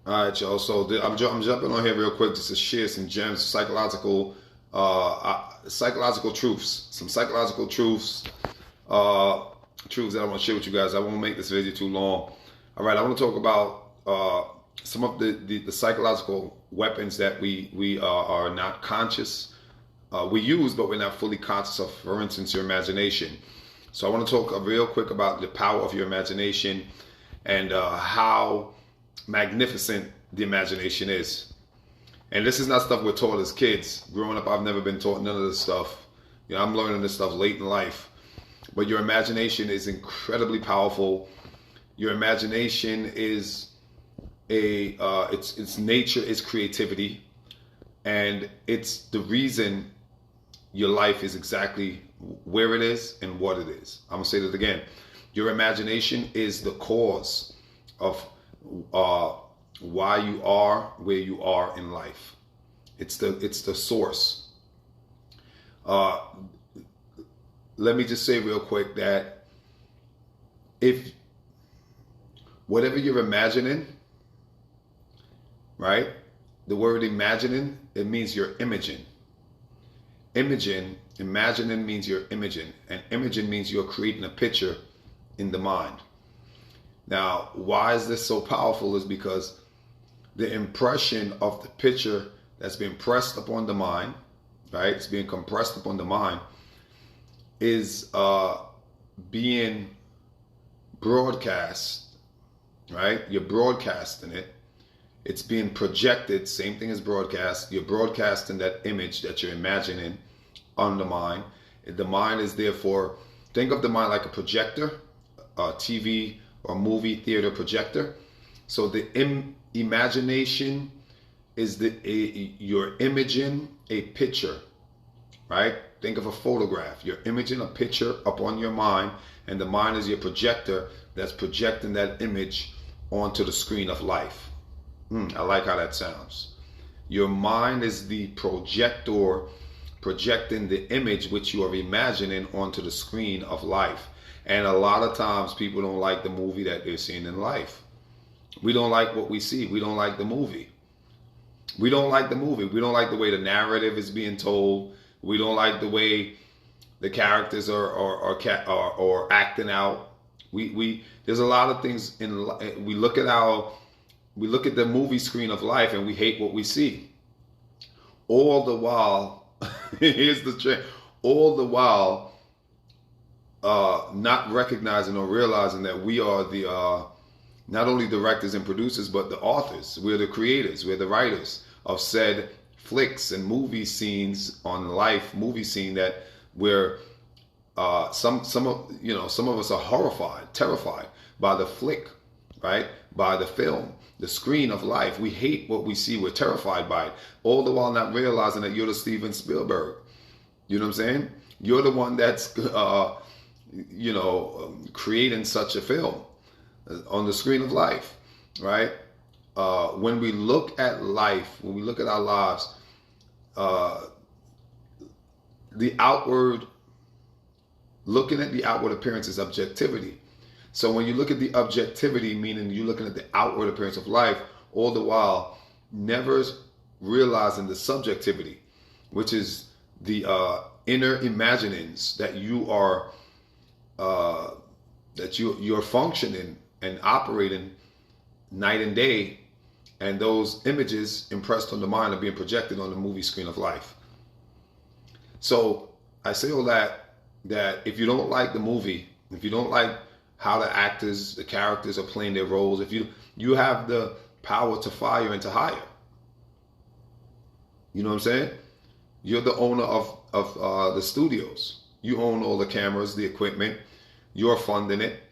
All right, y'all. So I'm jumping on here real quick just to share some gems, psychological truths, some psychological uh, truths that I want to share with you guys. I won't make this video too long. All right, I want to talk about some of the psychological weapons that we are not conscious. We use, but we're not fully conscious of. For instance, your imagination. So I want to talk real quick about the power of your imagination and how magnificent the imagination is. And this is not stuff we're taught as kids. Growing up, I've never been taught none of this stuff. I'm learning this stuff late in life. But your imagination is incredibly powerful. Your imagination is its nature is creativity, and it's the reason your life is exactly where it is and what it is. I'm gonna say that again. Your imagination is the cause of why you are where you are in life. It's the source. Let me just say real quick that if whatever you're imagining, right? The word imagining, it means you're imaging. Imagining means you're imaging, and imaging means you're creating a picture in the mind. Now, why is this so powerful is because the impression of the picture that's being pressed upon the mind, right? It's being compressed upon the mind, is being broadcast, right? You're broadcasting it. It's being projected, same thing as broadcast. You're broadcasting that image that you're imagining on the mind. The mind is therefore, think of the mind like a projector, a TV or movie theater projector. So the imagination is you're imaging a picture, right? Think of a photograph. You're imaging a picture upon your mind, and the mind is your projector that's projecting that image onto the screen of life. I like how that sounds. Your mind is the projector projecting the image which you are imagining onto the screen of life. And a lot of times people don't like the movie that they're seeing in life. We don't like what we see. We don't like the movie. We don't like the movie. We don't like the way the narrative is being told. We don't like the way the characters are acting out. There's a lot of things we look at the movie screen of life and we hate what we see. All the while, here's the trick. All the while, not recognizing or realizing that we are the not only directors and producers, but the authors. We're the creators. We're the writers of said flicks and movie scenes on life, movie scene that we're some of us are horrified, terrified by the flick, right? By the film, the screen of life. We hate what we see. We're terrified by it. All the while not realizing that you're the Steven Spielberg. You know what I'm saying? You're the one that's creating such a film on the screen of life, right? When we look at life, when we look at our lives, looking at the outward appearance is objectivity. So when you look at the objectivity, meaning you're looking at the outward appearance of life, all the while never realizing the subjectivity, which is the inner imaginings that you're functioning and operating night and day, and those images impressed on the mind are being projected on the movie screen of life. So I say all that if you don't like the movie, if you don't like how the characters are playing their roles, if you have the power to fire and to hire. You know what I'm saying? You're the owner of the studios. You own all the cameras, the equipment. You're funding it,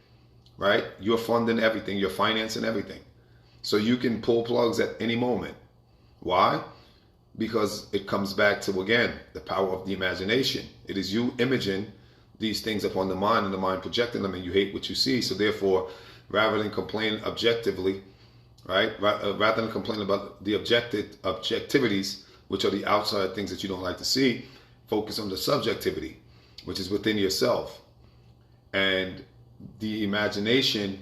right? You're funding everything. You're financing everything. So you can pull plugs at any moment. Why? Because it comes back to, again, the power of the imagination. It is you imaging these things upon the mind and the mind projecting them, and you hate what you see. So therefore, rather than complain objectively, right? Rather than complain about the objectivities, which are the outside things that you don't like to see, focus on the subjectivity, which is within yourself. And the imagination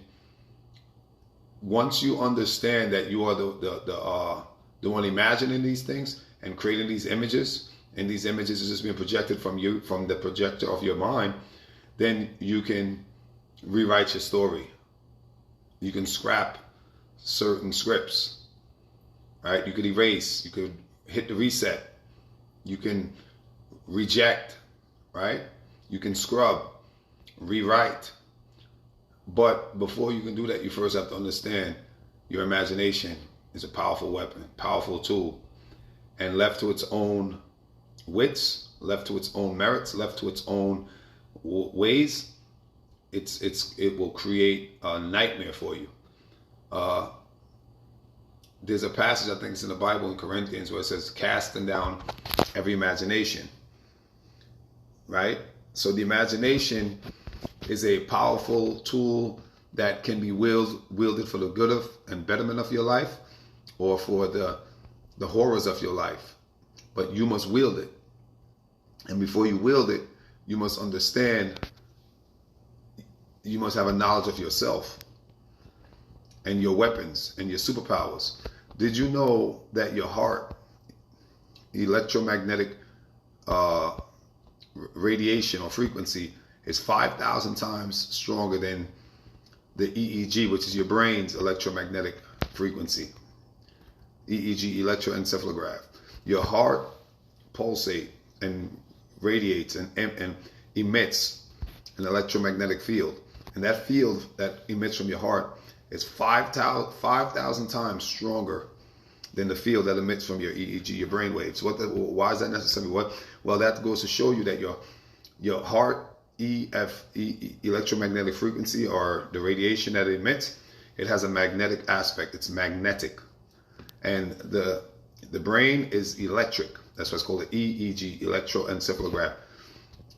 once you understand that you are the one imagining these things and creating these images, and these images is just being projected from you, from the projector of your mind, then you can rewrite your story. You can scrap certain scripts, right? You could erase, you could hit the reset, you can reject, right? You can scrub, rewrite. But before you can do that, you first have to understand your imagination is a powerful weapon, powerful tool, and left to its own wits, left to its own merits, left to its own ways, it will create a nightmare for you. There's a passage, I think it's in the Bible in Corinthians, where it says, casting down every imagination, right? So the imagination is a powerful tool that can be wielded for the good of and betterment of your life, or for the horrors of your life. But you must wield it. And before you wield it, you must understand, you must have a knowledge of yourself and your weapons and your superpowers. Did you know that your heart, electromagnetic radiation or frequency, is 5,000 times stronger than the EEG, which is your brain's electromagnetic frequency? EEG, electroencephalograph. Your heart pulsates and radiates and emits an electromagnetic field. And that field that emits from your heart is 5,000 times stronger than the field that emits from your EEG, your brain waves. Why is that necessary? Well, that goes to show you that your heart electromagnetic frequency, or the radiation that it emits, it has a magnetic aspect. It's magnetic. And the brain is electric. That's what's called the EEG, electroencephalograph.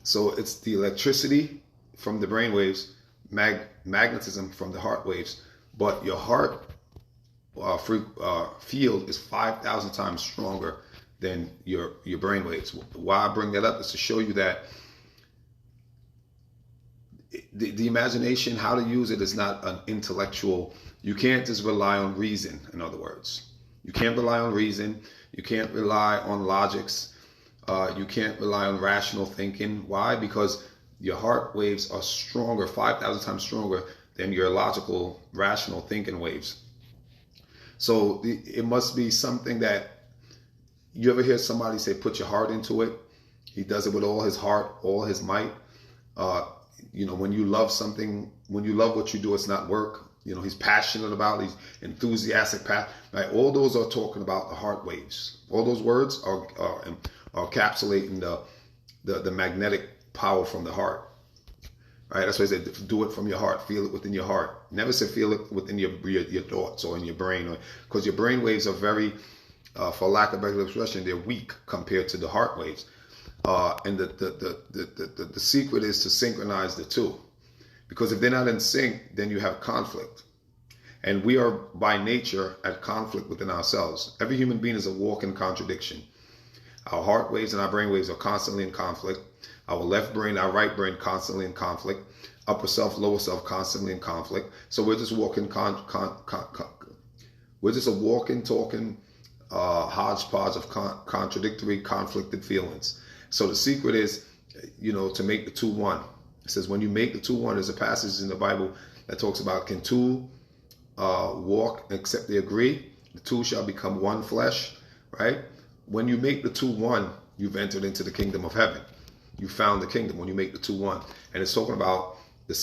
So it's the electricity from the brain waves, magnetism from the heart waves. But your heart field is 5,000 times stronger than your brain waves. Why I bring that up is to show you that the imagination, how to use it, is not an intellectual. You can't just rely on reason, in other words. You can't rely on reason. You can't rely on logics. You can't rely on rational thinking. Why? Because your heart waves are stronger, 5,000 times stronger than your logical, rational thinking waves. So it must be something that, you ever hear somebody say, put your heart into it? He does it with all his heart, all his might. When you love something, when you love what you do, it's not work. He's passionate about, he's enthusiastic, right? All those are talking about the heart waves. All those words are encapsulating the magnetic power from the heart, right? That's why I said, do it from your heart, feel it within your heart. Never say feel it within your thoughts or in your brain, because your brain waves are very, for lack of better expression, they're weak compared to the heart waves. And the secret is to synchronize the two. Because if they're not in sync, then you have conflict. And we are by nature at conflict within ourselves. Every human being is a walking contradiction. Our heart waves and our brain waves are constantly in conflict. Our left brain, our right brain, constantly in conflict. Upper self, lower self, constantly in conflict. So we're just walking, we're just a walking, talking hodgepodge of contradictory, conflicted feelings. So the secret is, to make the two one. It says when you make the two one, there's a passage in the Bible that talks about, can two walk except they agree? The two shall become one flesh, right? When you make the two one, you've entered into the kingdom of heaven. You found the kingdom when you make the two one. And it's talking about the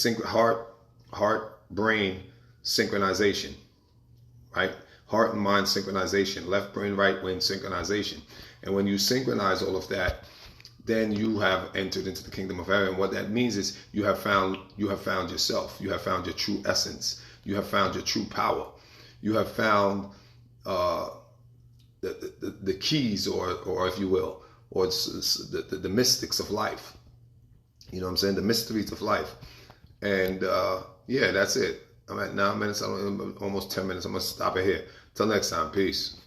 heart-brain synchronization, right? Heart and mind synchronization, left brain, right brain synchronization. And when you synchronize all of that, then you have entered into the kingdom of heaven. What that means is you have found yourself. You have found your true essence. You have found your true power. You have found the keys, or if you will, or the mystics of life. You know what I'm saying? The mysteries of life. And that's it. I'm at 9 minutes, almost 10 minutes. I'm going to stop it here. Till next time. Peace.